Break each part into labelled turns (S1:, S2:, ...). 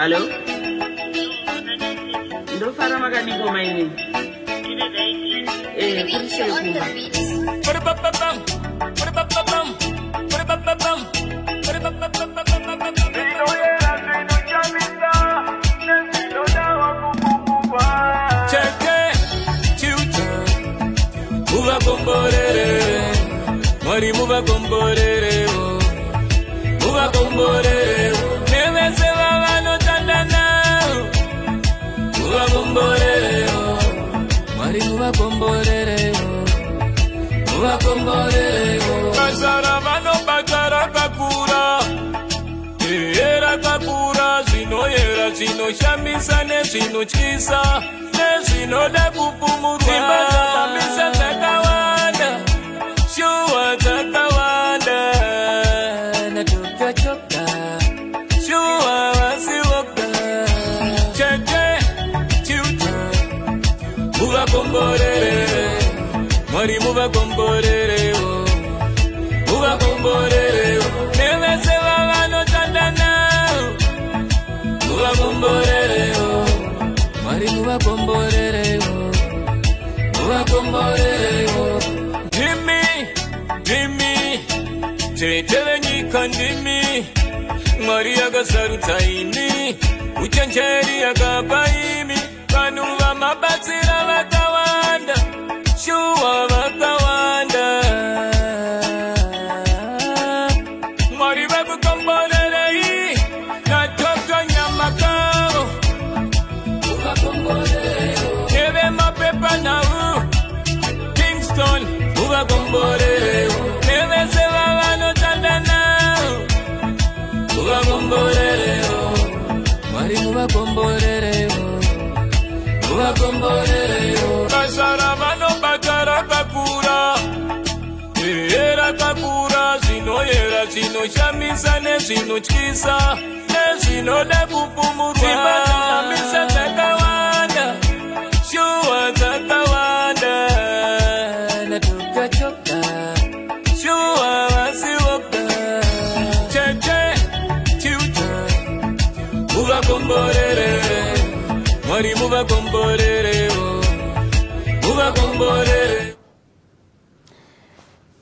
S1: Hello? Ndo fara makadiko maini.
S2: Put you on the beat.
S3: Muva comborere, muva comborere, neve se va no tandana. Muva comborere, mari muva comborere, muva comborere. Kasara mano bakara kakura, era kakura, sino era sino shamisa ne sino chisa, ne sino da kufumu. Simba shamisa takawanda. Shua takawanda na choka choka. Shua wasiwoka. Cheche chuta. Muva komborere. Mari muva komborere. Muva komborere. Neve se va no tandana. Muva komborere. Mari muva komborere. Muva komborere. Tele nikandimi Maria gasarutaimi Uchancheri akabaimi Kanuva mabatsira vakawanda Shua vakawanda Mari vaku komborerei Natokwa nyamakao Uva komborerei Neve mapepa na Kingston Uva komborerei Neve seva Muva komborere, mari muva komborere, muva komborere. Kasara mano bakara kakura, era kakura, sino shamisa ne sino chisa, ne sino da kufumu. Simba shamisa takawanda, shua takawanda, na choka choka, shua wasiwoka. Muva komborere, mari muva komborere, muva komborere.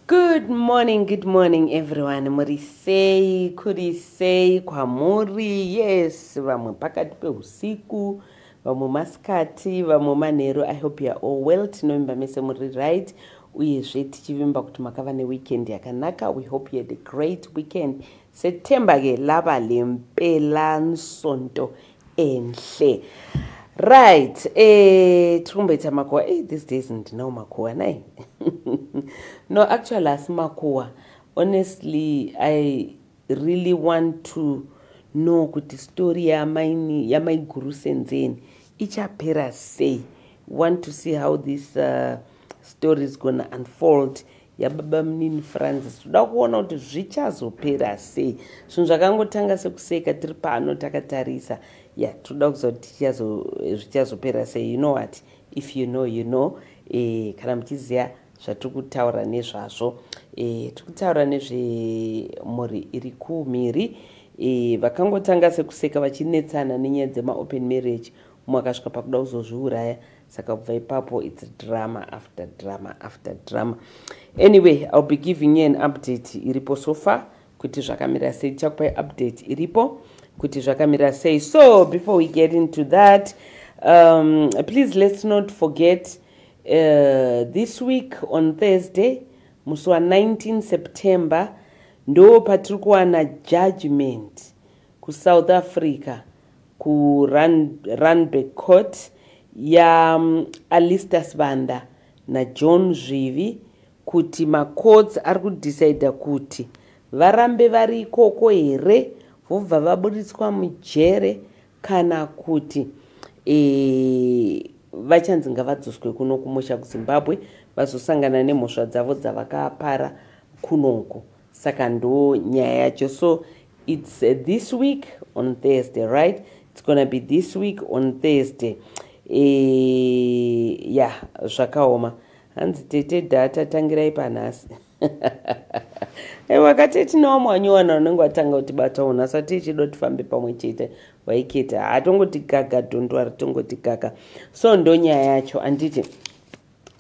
S1: Good morning everyone. Muri sei, kuri sei, kwa muri, yes. Vamwe pakati peusiku, vamwe masikati, vamwe manheru. I hope you are all well. Tinoimba mese muri right. Uyezve tichivimba kuti makava neweekend yakanaka. We hope you had a great weekend. September ke laba lempela nsonto enhle. Right, trumbeta makuwa. These days ndinawo makuwa nayi. No, actually asimakuwa. Honestly, I really want to know kuti story yamaiguru senzeni ichapera sei. Want to see how this story is gonna unfold. Yababa mnini Francis toda kuona kuti zvichazopera sei. Zvinhu zvakangotanga sekuseka tiri pano takatarisa. Toda kuzoti zvichazopera sei. You know what? If you know, you know. Kana muchiziva zvatiri kutaura nezvazvo. Tiri kutaura nezvemhuri iri kumhiri. Vakangotanga sekuseka vachinetsana nenyaya dzema-open marriage. Mumwe akasvika pakuda kuzozviuraya. Saka kubva ipapo it's drama after drama after drama. Anyway, I'll be giving you an update iripo so far. Kuti zvakamira sei. Chakupai update iripo. Kuti zvakamira sei. So, before we get into that, please let's not forget this week on Thursday, musi wa 19 September, ndo patiri kuwana judgment ku South Africa, ku Randburg Court, ya Alistair Sibanda na John Zvivi, kuti ma-courts ari kudecide kuti varambe vari ikoko here, vobva vabudiswa mujere, kana kuti vachanzi ngavadzoswe kuno kumusha kuZimbabwe vazosangana nemhosva dzavo dzavakapara kunoko. Saka ndo nyaya yacho. So it's this week on Thursday, right? It's gonna be this week on Thursday. Zvakaoma. Hanzi tete data tangirai panhasi. Wakati tinawo mwanyuwana unenge watanga kuti bata unhasi atichida tifambe pamwe chete waiketa hatongoti gaga dondwari tongoti gaga. So ndo nyaya yacho anditi.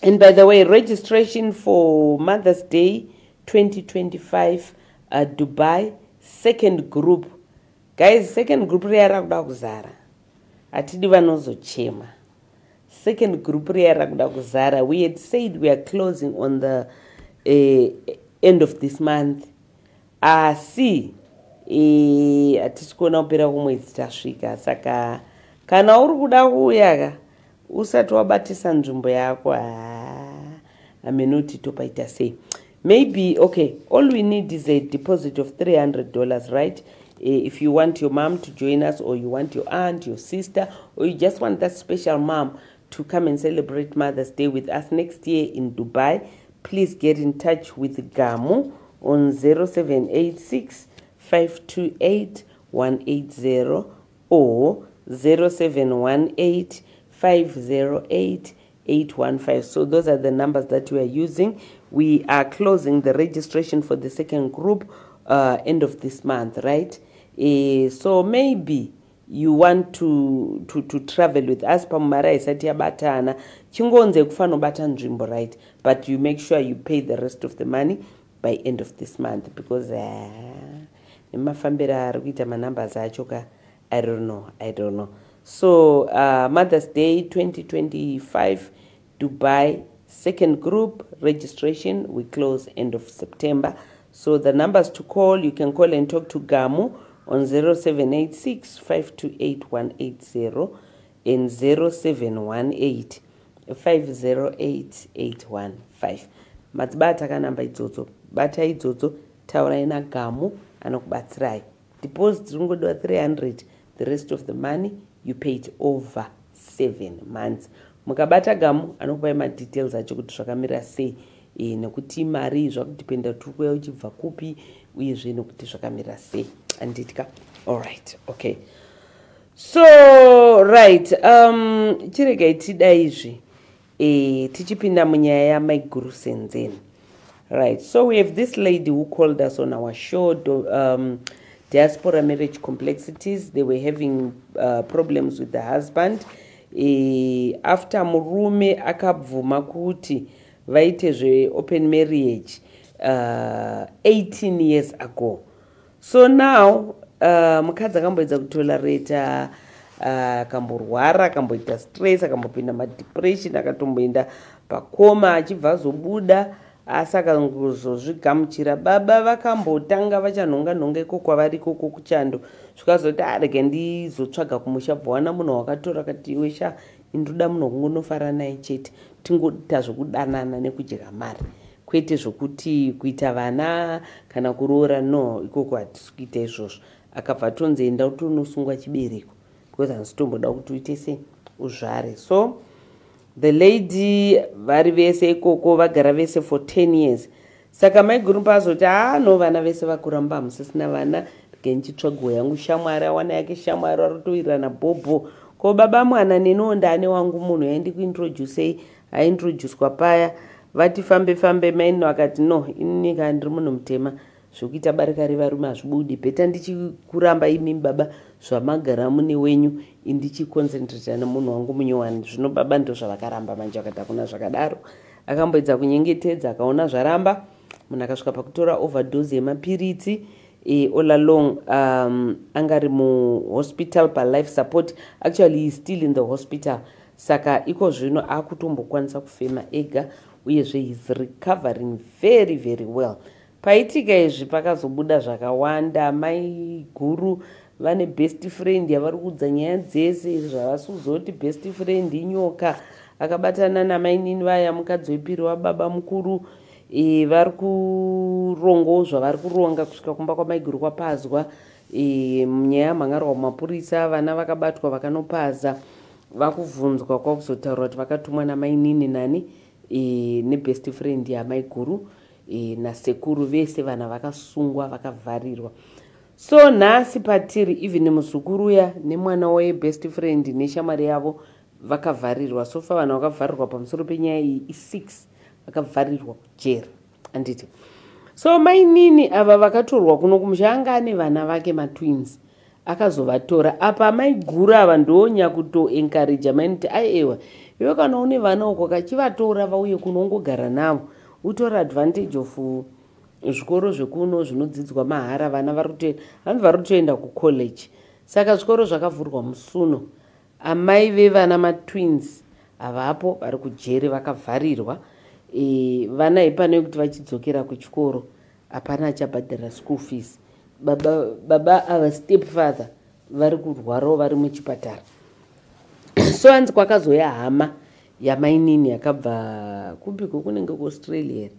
S1: And by the way, registration for Mother's Day 2025 Dubai second group. Guys, second group riyara kuda kuzara. Atidi vanozochema. Second group riyara kuda kuzara. We had said we are closing on the end of this month. Asi atisi kuona kupera kumwedzi tasvika. Saka kana uri kuda kuuya usati wabatisa nzvimbo yako amenoti topaita sei. Maybe, okay, all we need is a deposit of $300, right? If you want your mom to join us, or you want your aunt, your sister, or you just want that special mom to come and celebrate Mother's Day with us next year in Dubai, please get in touch with Gamu on 0786 528 180 or 0718 508 815. So those are the numbers that we are using. We are closing the registration for the second group end of this month, right? So maybe you want to travel with us pamara isati yabatana chingonze kufano bata nzvimbo, right? But you make sure you pay the rest of the money by end of this month, because nemafambira ari kuita manumbers acho ka I don't know. So Mother's Day 2025 Dubai second group registration, we close end of September. So the numbers to call, you can call and talk to Gamu on 0786 528 180 and 0718 508 815. Matsibata kanamba idzodzo, bata idzodzo, taura ina Gamu anokubatsirai. Deposit rungodo 300, the rest of the money you pay it over 7 months. Mukabata Gamu anokupai ma details acho kuti zvakamira sei, nekuti mari zvakudependa kuti kuya uchibva kupi uyezve nekuti zvakamira sei. Anditika. All right. Okay. So right, chirega itida izvi tichipinda munyaya yamaiguru senzeni. Right. So we have this lady who called us on our show, Diaspora Marriage Complexities. They were having problems with the husband. After murume akabvuma kuti vaite zve open marriage 18 years ago. So now mukadzi akamboedza kutolerate akamborwara, akamboita stress, akambopinda madepression, akatomboenda pakoma achibva azobuda, asi akangozozvigamuchira. Baba vakambotanga vachanhonga iko kwavari ikoko kuchando, zvikazoti arege ndizotsvaga kumusha, bwana munhu wakatora akati iwe sha indoda munhu kungonofara naye chete, tingoita zvokudanana nekudya mari, kwete zvokuti kuita vana kana kuroora. No, ikoko hatisi kuita izvozvo. Akabva tonzienda kuti unosungwa chibereko because hanzitomboda kuti uite sei uzvare. So the lady vari vese ikoko vagara vese for 10 years. Saka maiguru pazoti no vana vese vakuramba musisina vana, ngenchitsvago yangu shamwari awana yake shamwari aritoirana bhobho. Ko baba mwana nenoonda ane wangu munhu yaindi kuintroducei, aintroducwa paya vati fambe maino akati no ini ndiri munhu mutema, zvokuita barikari varume hazvibudi, bheta ndichikuramba imi baba zvamagara mune wenyu, indichiconcentrata nemunhu wangu munyowani. Zvino baba ndo zvavakaramba manje, akati hakuna zvakadaro. Akamboedza kunyengetedza akaona zvaramba, munhu akasvika pakutora overdose yemapiritsi. All along angari muhospital palife support. Actually he is still in the hospital. Saka iko zvino akutombokwanisa kufema ega, uyezve he is recovering very very well. Paitika izvi pakazobuda zvakawanda. Mai guru vane best friend yavari kuudza nyaya dzese zvavasuzoti best friend inyoka. Akabatana namainini vaya mukadzi wepiri wababa mukuru, vari kurongo zvavari kuronga kusvika kumba kwamaiguru kwapazwa. Munyaya yamhangarwa mumapurisa, vana vakabatwa vakanopaza, vakuvhunzwa kwakuzotaura kuti vakatumwa namainini nani nebest friend yamaiguru nasekuru, vese vana vakasungwa vakavharirwa. So nhasi patiri even muzukuru uya nemwana waye best friend neshamwari yavo vakavharirwa. Sofa vana vakavharirwa pamusoro penyaya iyi i6 vakavharirwa kujera. So mainini ava vakatorwa kuno kumusha anga ane vana vake matwins, akazovatora. Apa amai guru ava ndonya kutoencourage mainiti aiwa iwe kana une vana uko kachivatora vauye kunongogara navo utora advantage of zvikoro zvekuno zvinodzidzwa mahara. Vana hanzi vari kutoenda kucollege, saka zvikoro zvakavhurwa musuno. Amai vevana matwins avapo vari kujere vakavharirwa. Vana ipano yekuti vachidzokera kuchikoro hapana achabhadhara school fees. Baba ava step father vari kurwarawo vari muchipatara. So hanzi kwakazoya hama yamainini yakabva kupiko kunenge kuAustralia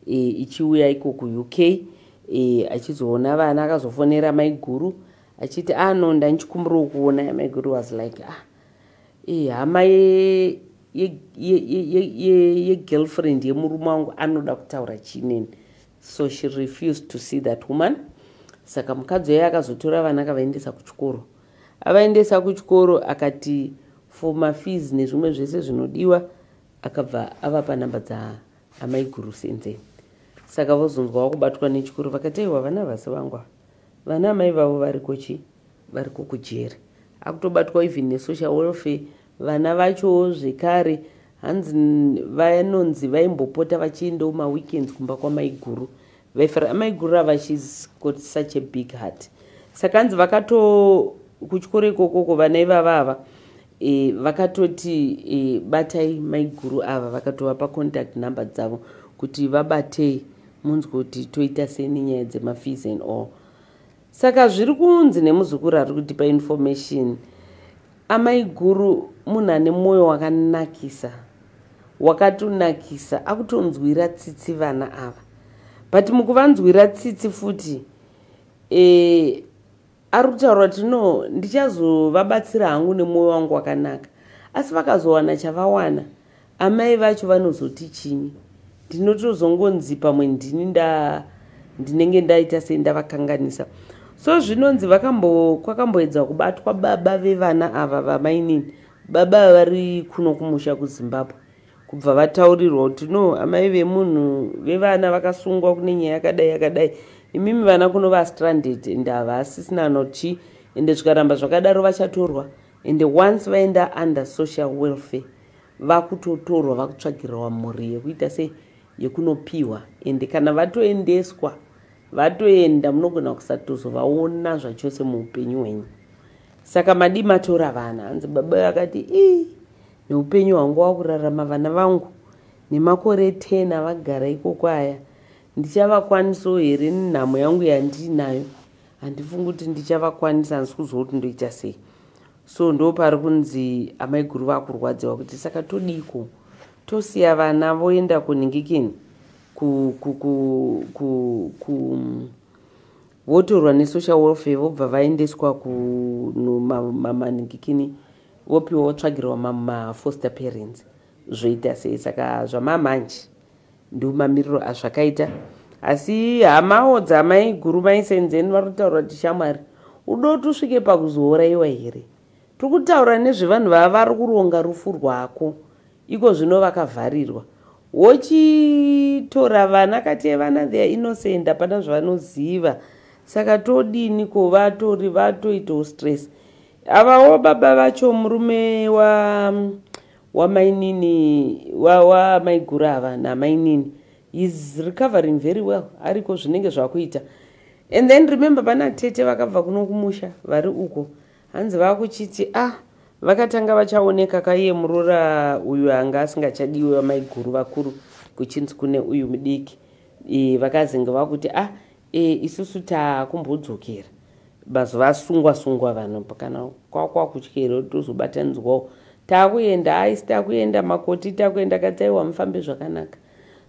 S1: ichiuya iko kuUK achizoona vana. Akazofonera mai guru achiti anonda ndichikumbirawo kuona. Mai guru was like hama ye-girlfriend yemurume wangu anoda kutaura chinene. So she refused to see that woman. Saka mukadzi uya akazotora vana akavaendesa kuchikoro. Avaendesa kuchikoro akati for mafees nezvimwe zvese zvinodiwa akabva avapa namba dzaamai guru senzeni. Saka vozonzwawo kubatwa nechikoro vakati aiwa vana vasi vangu vana amai vavo variko kujere. Akutobatwa even nesocial welfare. Vana vachowo zvekare hanzi vanonzi vaimbopota vachiendawo maweekends kumba kwamai guru. Amai guru ava she's got such a big heart. Saka hanzi kuchikoro ikokoko vana ivavava vakatoti batai mai guru ava vakatovapa contact number dzavo kuti vabatei munzwe kuti toita seni nyaya dzemafees and all. Saka zviri kunzi nemuzukuru ari kutipa information. Amai guru munhu ane mwoyo wakanakisa wakatonakisa. Akutonzwira tsitsi vana ava, but mukuvanzwira tsitsi futi ari kutaura kuti no ndichazovabatsira hangu nemwoyo wangu wakanaka. Asi vakazowana chavawana amai vacho vanozoti chinyi. Ndinotozongonzi pamwe ndinenge ndaita sendavakanganisa. So zvinonzi kwakamboedza kubatwa baba vevana ava vamainini. Baba vari kuno kumusha kuZimbabwe kubva vataurirwa kuti no amai vemunhu vevana vakasungwa kune nyaya yakadai. Imimi vana kuno vastranded ende havasisina nochi ende zvikaramba zvakadaro vachatorwa. Ende once vaenda under social welfare vakutotorwa vakutsvagirwa mhuri yekuita sei yekunopiwa. Ende kana vatoendeswa vatoenda munogona kusatozovaona zvachose muupenyu hwenyu. Saka madi matora vana. Hanzi baba akati neupenyu hwangu wakurarama vana vangu nemakore 10 avagara ikoko aya ndichavakwanisawo here nenhamo yangu yandinayo. Handifungi kuti ndichavakwanisa, handisi kuziva kuti ndoita sei. So ndo pari kunzi amai guru vakurwadziwa kuti saka todiko tosiya vana voenda kuningikini votorwa nesocial welfare vobva vaendeswa kumaningikini vopiwa votsvagirwa mafoster parents zvoita sei. Saka zvamamanje ndomamiriro azvakaita. Asi hamawo dzamai guru maisenzeni vari kutaura kuti shamwari udoti usvike pakuzouraiwa here. Tiri kutaura nezvevanhu vava vari kuronga rufu rwako iko zvino vakavharirwa. Wochitora vana kati vana they are innocent hapana zvavanoziva. Saka todini ko vatoitawo stress. Avawo baba vacho murume wamainini wamai guru ava namainini is recovering very well. Ariko zvinenge zvakuita. And then remember pana tete vakabva kuno kumusha vari uko. Hanzi vakuchiti vakatanga vachaoneka kaiye murora uyu anga asingachadiwe amai guru vakuru kuchinzi kune uyu mudiki. Vakazinga vakuti isusu takumbodzokera mazuva sungwa vanhu kana kwakutyera tozobatanidzwawo takuenda aisi takuenda makoti takuenda kataiwa mufambe zvakanaka.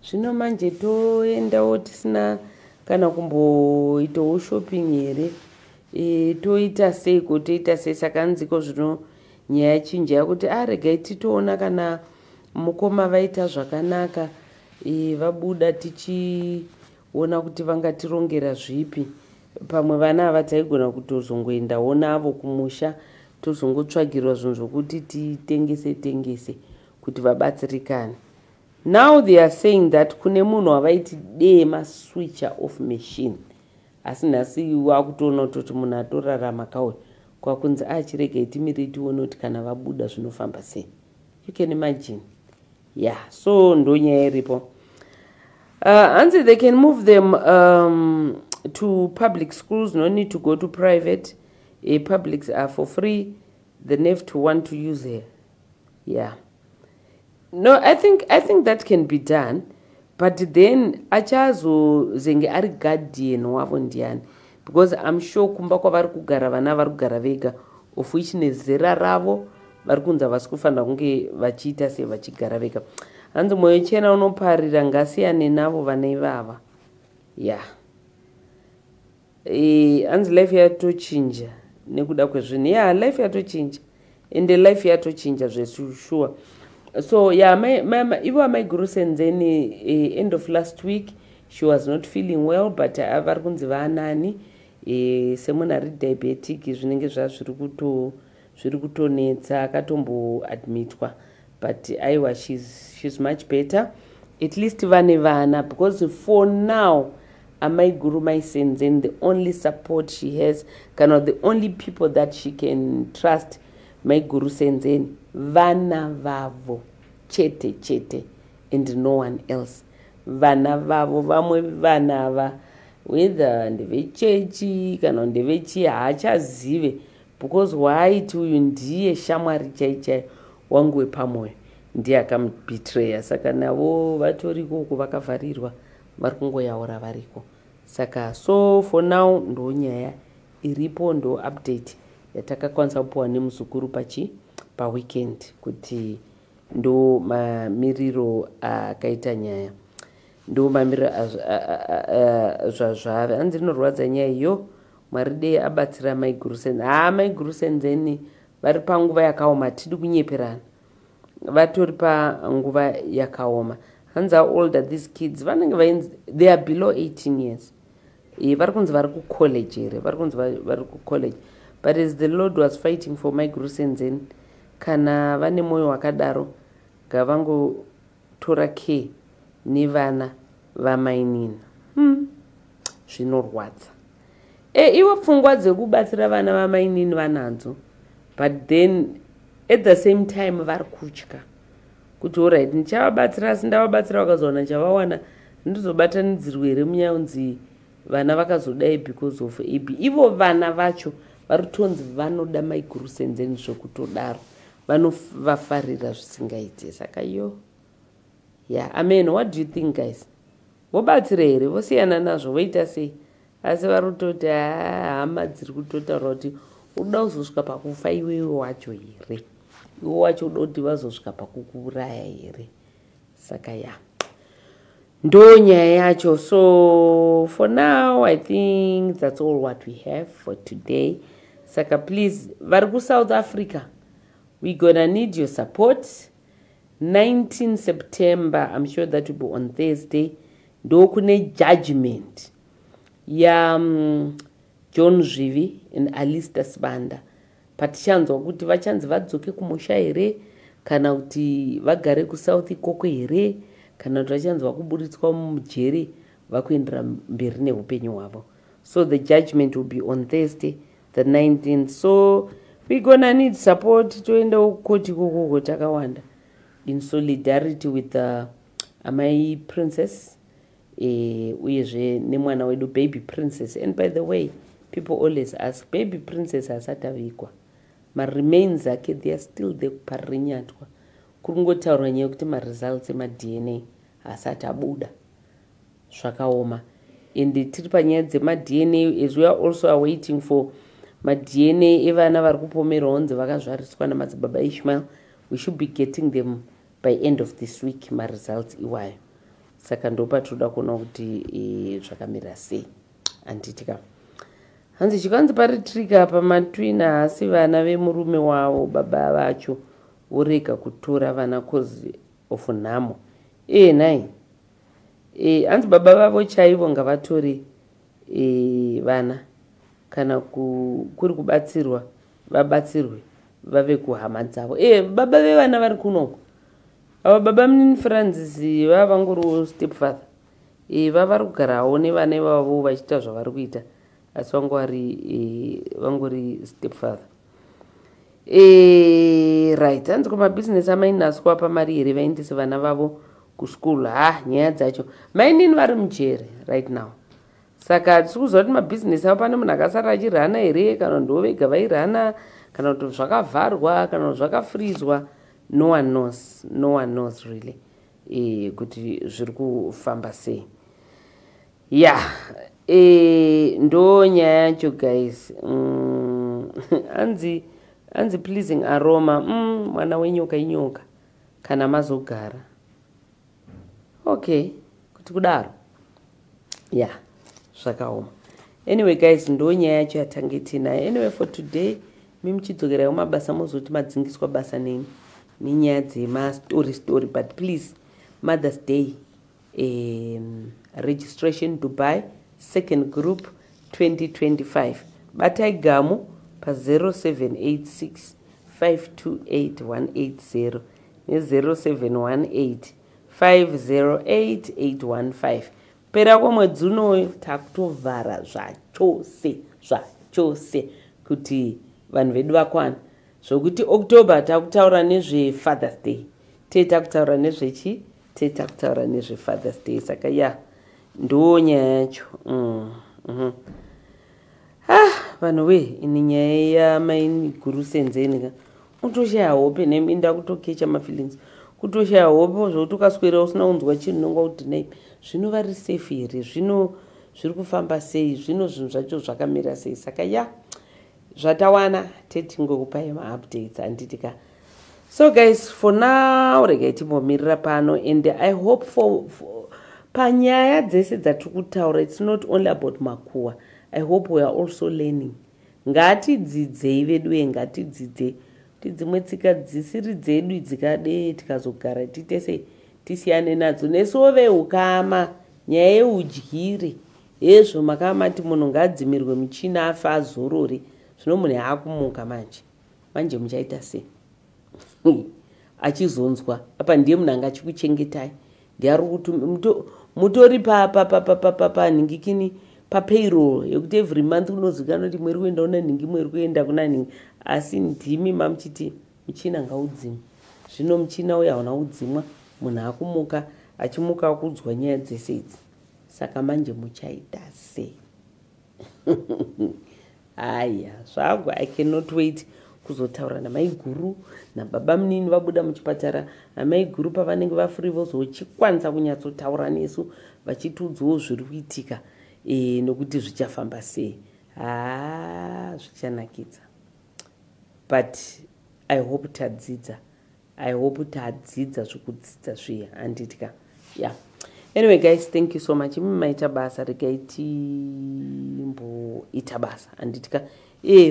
S1: Zvino manje toendawo tisina kana kumboitawo shopping here. Toita seiko toita sei. Saka nziko zvino nyaya chinja yakuti regai titoona kana mukoma vaita zvakanaka vabuda tichiona kuti vangatirongera zvipi. Pamwe vana ava taigona kutozongoendawo navo kumusha tozongotsvagirwa zvinhu zvokuti titengese kuti vabatsirikane. Now they are saying that kune munhu wavaiti dema switcher off machine asi nhasi wakutoona kutoti munhu atorarama kauya kwakunzi achirega timire tione kuti kana vabuda zvinofamba sei. You can imagine. Yeah, so ndo nyaya iripo. Hanzi they can move them to public schools, no need to go to private. Publics are for free. The NEF to want to use here. Yeah. No, I think that can be done. But then achazo zenge ari guardian wavo ndiani, because I'm sure kumba kwa vari kugara vana vari kugara vega, of which nezera ravo vari kunza vasi kufanira kunge vachiita sei vachigara vega. Hanzi mwoyo chena unoparira ngasiyane navo vana ivava. Yeah. Hanzi life yatochinja nekuda kwezvinhu. Yeah, life yatochinja ende life yatochinja zvesure. So yeah, Ivo my Guru Senzeni end of last week she was not feeling well, but vari kunzi vaanani semunhu ari diabetic zvinenge zviri kutonetsa akatomboadmitwa, but aiwa she's much better. At least vane vana, because for now Amai Guru my Senzeni, the only support she has, the only people that she can trust, my Guru Senzeni, vana vavo chete and no one else. Vana vavo vamwe vana va, whether ndevechechi kana ndevechi haachazive, because waiti uyu ndiye shamwari chaichai wangu wepamwoyo, ndiye akamubetreya. Saka navo vatoriko uko vakavharirwa vari kungoyaura variko. Saka so for now ndo nyaya iripo, ndo update yatakakwanisa kupuwa nemuzukuru paweekend kuti ndo mamiriro akaita nyaya, ndo mamiriro zvazvave. Hanzi rinorwadza nyaya iyo. Mwari dei abatsira Mai Guru Senzeni. Mai Guru Senzeni vari panguva yakaoma, tidi kunyeperana, vatori panguva yakaoma. Hanzi how old are these kids? Vanenge vainzi they are below 18 years. Vari kunzi vari kucollege here, vari kunzi vari kucollege. But as the Lord was fighting for Mai Guru Senzeni, kana vane mwoyo wakadaro ngavangotora care nevana vamainina. Zvinorwadza. Iwo pfungwa dzekubatsira vana vamainini vanadzo, but then at the same time vari kutya kuti alright ndichavabatsira, asi ndavabatsira vakazowana chavawana ndizobatanidzirwa here munyaunzi vana vakazodai because of AB. Ivo vana vacho varitonzi vanoda Mai Guru Senzeni zvekutodaro, vanovafarira zvisingaite. Saka yo, yeah, amen. What do you think, guys? Vobatsira here, vosiyana nazvo, voita sei? Asi varototi hama dziri kutotaura kuti unoda kuzosvika pakufa iwewe wacho here, iwe wacho unoda kuti vazosvika pakukuuraya here. Saka ya ndo nyaya yacho. So for now I think that's all what we have for today. Saka please, vari kuSouth Africa, we're gonna need your support. 19 September, I'm sure that will be on Thursday, ndo kune judgment ya John Zvivi and Alistair Sibanda. Patichanzwa kuti vachanzi vadzoke kumusha here, kana kuti vagare kuSouth ikoko here, kana kuti vachanzwa kuburitswa mujeri vakuendera mberi neupenyu hwavo. So the judgment will be on Thursday the 19th. So we're gonna need support. Toenda ukoti kokoko takawanda in solidarity with Amai Princess, uyezve nemwana wedu Baby Princess. And by the way, people always ask, Baby Princess asatavikwa, remains ake they are still there kuparinyatwa. Kurungotaura nyaya kuti results ema-DNA asati abuda, zvakaoma. And tiri panyaya dzema-DNA, as we are also awaiting for ma-DNA evana vari kupomerwa onzi vakazvariswa namadzibaba Ishmael. We should be getting them by end of this week, results iwayo. Saka ndo patoda kuona kuti zvakamira sei. Anditika hanzi chikanzi pari trigger pamatwina, asi vana vemurume wavo baba vacho vorega kutora vana cause of nhamo. Nai hanzi baba vavo chaivo ngavatore vana, kana kuri kubatsirwa vabatsirwe vave kuhama dzavo. Baba vevana vari kunoko, ava baba Munini Francis vava vangoriwo stepfather, vavari kugarawo nevana ivavo vachiita zvavari kuita. asi vangori stepfather. Right, hanzi kumabhizinesi amainaswa pamari here vaendese vana vavo kuschool. Nyaya dzacho mainini vari mujere right now, saka tiri kuziva kuti mabhizinesi avo pane munhu akasara achirana here, kana ndo vega vairana, kana kuti zvakavharwa, kana kuti zvakafrizwa. No one knows really kuti zviri kufamba sei. Ndo nyaya yacho guys. Anzi pleasing aroma, mwana wenyoka inyoka kana mazogara. Okay, kuti kudaro. Zvakaoma. Anyway guys, ndo nyaya yacho yatange tinayo. Anyway for today, mimuchidzokera kumabasa muzoti madzingiswa basa neni nenyaya dzemastory, but please, Mother's Day registration Dubai second group 2025. Batai gamu pa 0786 528 180 ne 0718 508 815. Pera kwemwedzi unoyo takutovhara zvachose kuti vanhu vedu vakwana. Zvokuti October takutaura nezve Father's Day, takutaura nezvechi, takutaura nezve Father's Day. Saka ndo nyaya yacho. Vanhu we, ini nyaya yamaini guru senzeni ka utoshaya hope neminda kutokecha mafeelings, kutoshaya hope zvokuti ukaswera usina kunzwa chinhu nongwa kuti nei zvino vari safe here, zvino zviri kufamba sei, zvino zvinhu zvacho zvakamira sei. Saka zvatawana tetingokupai ma-updates handitika. So guys, for now regai timbomirira pano, and I hope for panyaya dzese dzatiri kutaura, it's not only about makuwa. I hope we are also learning. Ngatidzidzei vedu, ngatidzidzei kuti dzimwe tsika dzisiri dzedu dzikade tikazogara titese tisiyane nadzo. Nesuwo veukama, nyaya yeudyiri hezvo makamati munhu ngadzimirwe michina afa azorore. Zvino munhu haakumuka manje muchaita sei? Achizonzwa apa ndiye munhu anga achikuchengetai, ndiye ari kuti mutori pa nhingikini pa payroll yekuti every month unozikanwa kuti mweri kuenda kuna nhingi, mweri kuenda kuna nhingi, asi ndimi mamuchiti muchina ngaudzimwe. Zvino muchina uya hauna kudzimwa, munhu akumuka, achimuka kudzwa nyaya dzese idzi. Saka manje muchaita sei? Zvangu, I cannot wait kuzotaura namai guru nababa munini vabuda muchipatara. Namai guru pavanenge vafuri vozochikwanisa kunyatsotaura nesu vachitiudzawo zviri kuitika nokuti zvichafamba sei. Zvichanakidza. But I hope tadzidza. I hope tadzidza zvekudzidza zviya handitika. Anyway guys, thank you so much. Maita basa regaiti mboita basa handitika.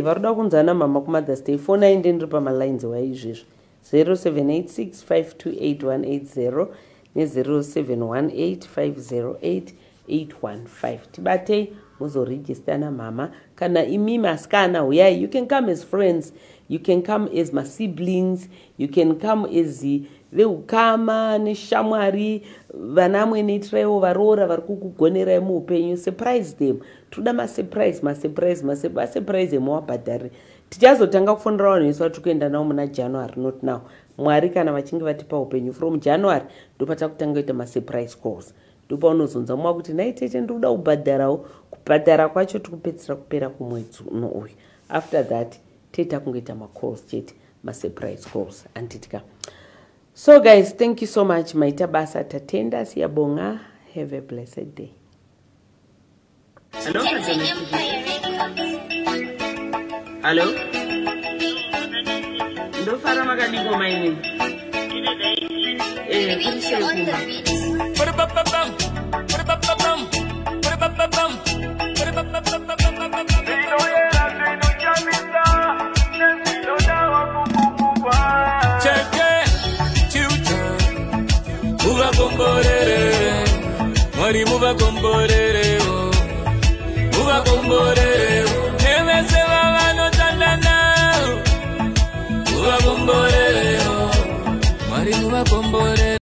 S1: Varuda kunzana mama kuMother's Day, phone inde ndiri pamalines waizvezvo 0786 528 180 ne 0718 508 815. Tibatei muzoregister na mama. Kana imi maskana huyai, you can come as friends, you can come as my siblings, you can come as veukama neshamwari, vanamwe netreo varora vari kukugonerai muupenyu. Surprise them. Toda masurprise emowabhadhari. Tichazotanga kufundira vanhu vesu vatiri kuenda navo muna January, not now. Mwari kana vachinge vatipa upenyu from January ndopatakutanga kuita masurprise calls. Ndopaunozonza mwa kuti naitete ndikuda kubhadharawo. Kubhadhara kwacho tikupedzisira kupera kumwedzi uno uyu. After that teta kungoita macalls chete, masurprise calls anditika. So guys, thank you so much. Maita basa tatenda, siyabonga. Have a blessed day. Hello? Hello? Ndo fara makadiko maini.
S3: Mari muvakomborere, muvakomborere, nevese vavanotandana, muvakomborere, Mari muvakomborere.